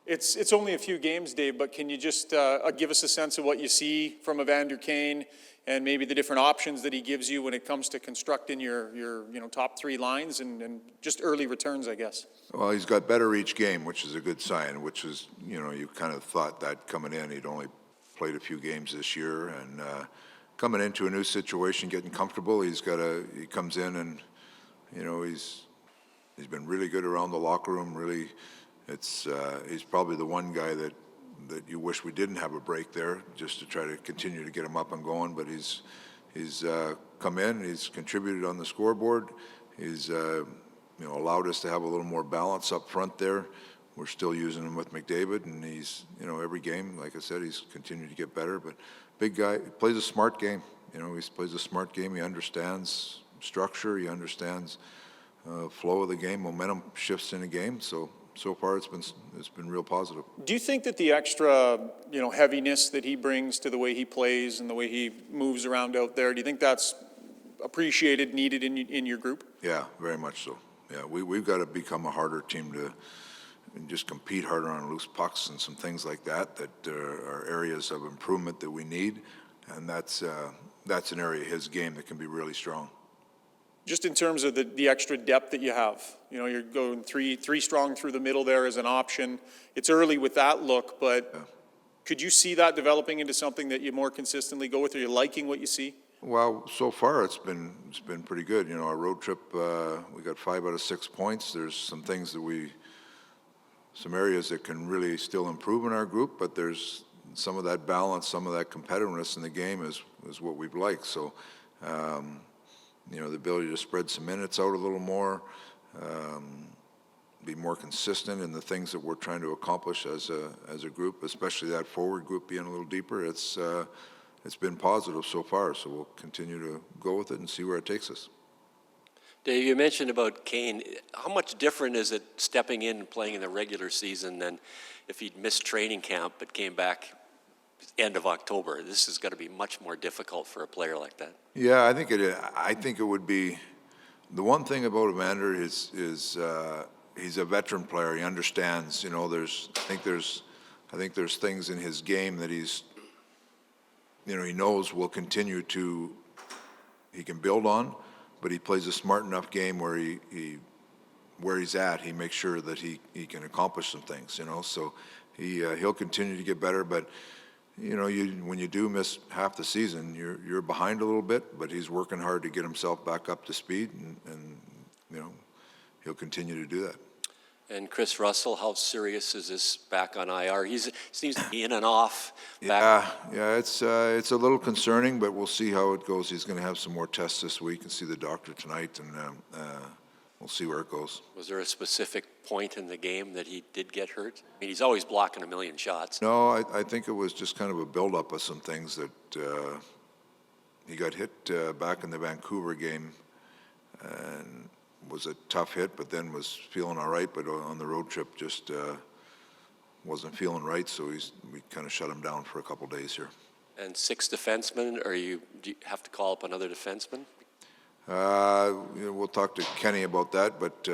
It's only a few games, Dave, but can you just give us a sense of what you see from Evander Kane and maybe the different options that he gives you when it comes to constructing your top three lines and just early returns, I guess? Well, he's got better each game, which is a good sign, which is, you kind of thought that coming in. He'd only played a few games this year, and coming into a new situation, getting comfortable, he comes in and, he's been really good around the locker room, really. He's probably the one guy that you wish we didn't have a break there, just to try to continue to get him up and going. But he's come in, he's contributed on the scoreboard. He's allowed us to have a little more balance up front there. We're still using him with McDavid, and he's every game, like I said, he's continued to get better. But big guy, he plays a smart game. He plays a smart game. He understands structure. He understands flow of the game. Momentum shifts in a game. So far, it's been real positive. Do you think that the extra, heaviness that he brings to the way he plays and the way he moves around out there, do you think that's appreciated, needed in your group? Yeah, very much so. Yeah, we've got to become a harder team to just compete harder on loose pucks and some things like that are areas of improvement that we need, and that's an area of his game that can be really strong. Just in terms of the extra depth that you have, you're going three strong through the middle there as an option. It's early with that look, but could you see that developing into something that you more consistently go with? Are you liking what you see? Well, so far it's been pretty good. Our road trip, we got 5 out of 6 points. There's some things some areas that can really still improve in our group, but there's some of that balance, some of that competitiveness in the game is what we've liked. So. The ability to spread some minutes out a little more, be more consistent in the things that we're trying to accomplish as a group, especially that forward group being a little deeper. It's been positive so far, so we'll continue to go with it and see where it takes us. Dave, you mentioned about Kane. How much different is it stepping in and playing in the regular season than if he'd missed training camp but came back end of October? This is going to be much more difficult for a player like that. Yeah, I think it would be. The one thing about Evander is he's a veteran player. He understands. I think there's things in his game that he knows will continue to. He can build on, but he plays a smart enough game where where he's at, he makes sure that he can accomplish some things. So he'll continue to get better, but. When you do miss half the season, you're behind a little bit, but he's working hard to get himself back up to speed, and he'll continue to do that. And Kris Russell, how serious is this back on IR? He seems to be in and off. Yeah, it's a little concerning, but we'll see how it goes. He's going to have some more tests this week and see the doctor tonight, and we'll see where it goes. Was there a specific point in the game that he did get hurt? I mean, he's always blocking a million shots. No, I think it was just kind of a buildup of some things that he got hit back in the Vancouver game, and was a tough hit, but then was feeling all right, but on the road trip just wasn't feeling right, so we kind of shut him down for a couple days here. And 6 defensemen, do you have to call up another defenseman? We'll talk to Kenny about that, but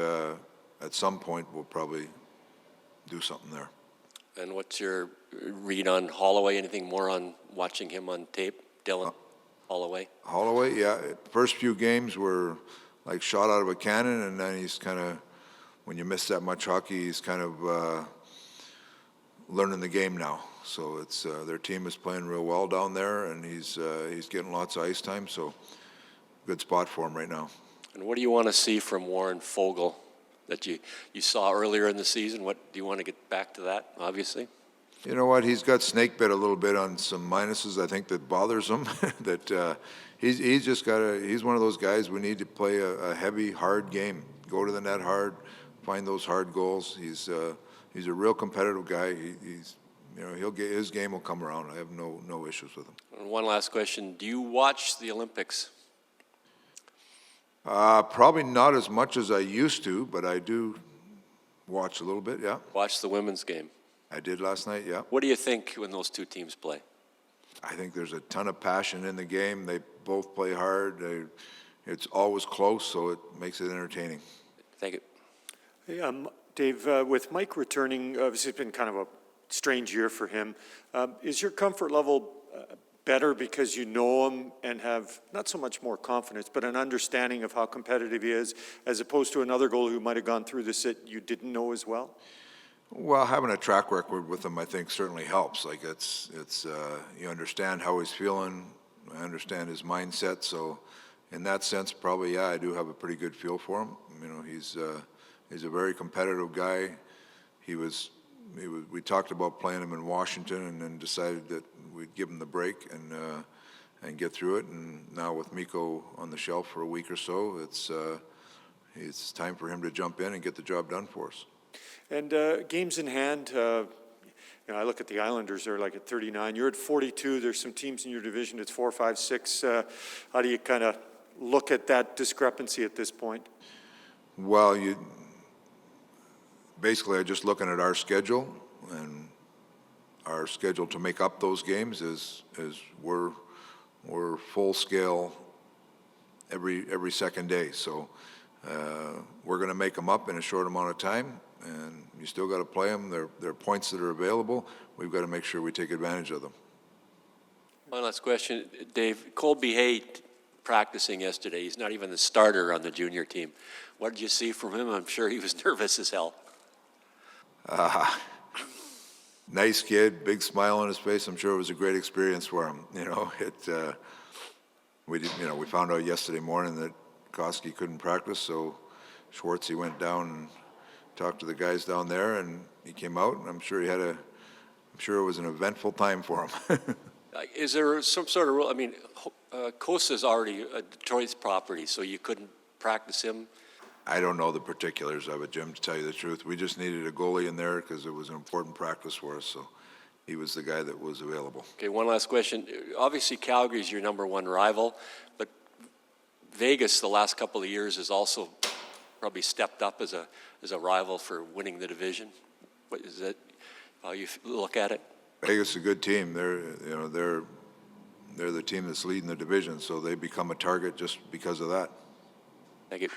at some point we'll probably do something there. And what's your read on Holloway? Anything more on watching him on tape? Dylan Holloway? Holloway, yeah. First few games were like shot out of a cannon, and then he's kind of, when you miss that much hockey, he's kind of learning the game now. So it's their team is playing real well down there, and he's getting lots of ice time, so good spot for him right now. And what do you want to see from Warren Foegele that you saw earlier in the season? What do you want to get back to that, obviously? You know what? He's got snake bit a little bit on some minuses, I think, that bothers him. That he's just got to. He's one of those guys. We need to play a heavy, hard game. Go to the net hard, find those hard goals. He's a real competitive guy. He'll get his game will come around. I have no issues with him. And one last question: do you watch the Olympics? Probably not as much as I used to, but I do watch a little bit. Yeah. Watch the women's game. I did last night, yeah. What do you think when those two teams play? I think there's a ton of passion in the game. They both play hard. It's always close, so it makes it entertaining. Thank you. Hey, Dave, with Mike returning, obviously it's been kind of a strange year for him. Is your comfort level better because you know him and have not so much more confidence, but an understanding of how competitive he is, as opposed to another goalie who might have gone through this that you didn't know as well? Well, having a track record with him, I think, certainly helps. Like it's you understand how he's feeling, I understand his mindset. So, in that sense, probably I do have a pretty good feel for him. You know, he's a very competitive guy. We talked about playing him in Washington, and then decided that we'd give him the break and get through it. And now with Mikko on the shelf for a week or so, it's time for him to jump in and get the job done for us. And games in hand, I look at the Islanders, they're like at 39. You're at 42. There's some teams in your division that's 4, 5, 6. How do you kind of look at that discrepancy at this point? Well, basically, just looking at our schedule, and our schedule to make up those games is we're full scale every second day. So we're going to make them up in a short amount of time, and you still got to play them. There are points that are available. We've got to make sure we take advantage of them. One last question, Dave. Colby Hay practicing yesterday. He's not even the starter on the junior team. What did you see from him? I'm sure he was nervous as hell. Nice kid, big smile on his face. I'm sure it was a great experience for him. We found out yesterday morning that Koski couldn't practice, so Schwartzy went down and talked to the guys down there, and he came out, and I'm sure it was an eventful time for him. Is there some sort of rule? I mean, Kosa's already a Detroit's property, so you couldn't practice him? I don't know the particulars of it, Jim, to tell you the truth. We just needed a goalie in there because it was an important practice for us, so he was the guy that was available. Okay, one last question. Obviously, Calgary's your number one rival, but Vegas the last couple of years has also probably stepped up as a rival for winning the division. What is that? How you look at it? Vegas is a good team. They're the team that's leading the division, so they become a target just because of that. Thank you.